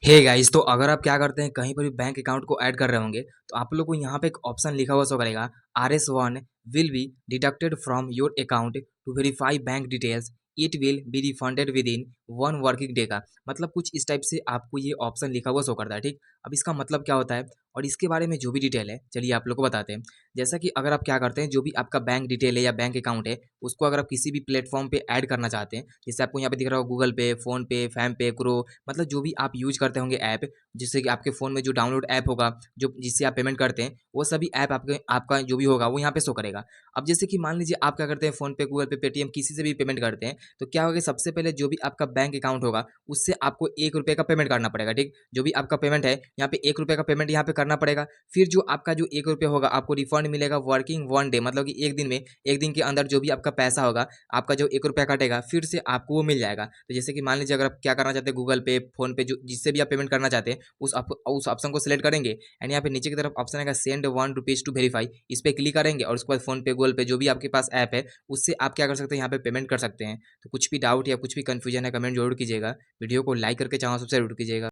Hey guys, तो अगर आप क्या करते हैं कहीं पर भी बैंक अकाउंट को ऐड कर रहे होंगे तो आप लोग को यहाँ पे एक ऑप्शन लिखा हुआ शो करेगा। RS1 will be deducted from your account to verify bank details. It will be refunded within 1 working day का मतलब कुछ इस टाइप से आपको ये ऑप्शन लिखा हुआ शो करता है। ठीक, अब इसका मतलब क्या होता है और इसके बारे में जो भी डिटेल है चलिए आप लोग को बताते हैं। जैसा कि अगर आप क्या करते हैं जो भी आपका बैंक डिटेल है या बैंक अकाउंट है उसको अगर आप किसी भी प्लेटफॉर्म पे ऐड करना चाहते हैं, जैसे आपको यहाँ पे दिख रहा हो गूगल पे, फोन पे, फैम पे, क्रो, मतलब जो भी आप यूज करते होंगे ऐप, जिससे कि आपके फ़ोन में जो डाउनलोड ऐप होगा, जो जिससे आप पेमेंट करते हैं, वो सभी ऐप आपके आपका जो भी होगा वो यहाँ पे शो करेगा। अब जैसे कि मान लीजिए आप क्या करते हैं फ़ोन पे, गूगल पे, पेटीएम किसी से भी पेमेंट करते हैं, तो क्या होगा कि सबसे पहले जो भी आपका बैंक अकाउंट होगा, उससे आपको ₹1 का पेमेंट करना पड़ेगा, ठीक? जो भी आपका पेमेंट है, यहाँ पे ₹1 का पेमेंट यहाँ पे करना पड़ेगा। फिर जो आपका जो ₹1 होगा, आपको रिफंड मिलेगा वर्किंग 1 डे मतलब कि 1 दिन में, 1 दिन के अंदर जो भी आपका पैसा होगा, आपका जो ₹1 कटेगा, फिर से आपको वो मिल जाएगा। तो जैसे कि मान लीजिए अगर आप क्या करना चाहते हैं गूगल पे, फ़ोन पे, जो जिससे भी आप पेमेंट करना चाहते हैं, उस ऑप्शन को सिलेक्ट करेंगे एंड यहाँ पे नीचे की तरफ ऑप्शन आएगा सेंड ₹1 टू वेरीफाई, इस पे क्लिक करेंगे और उसके बाद फ़ोन पे, गूगल पे जो भी आपके पास ऐप है, उससे आप क्या कर सकते हैं यहाँ पे पेमेंट कर सकते हैं। तो कुछ भी डाउट या कुछ भी कन्फ्यूजन है कमेंट जरूर कीजिएगा। वीडियो को लाइक करके चैनल सब्सक्राइब जरूर कीजिएगा।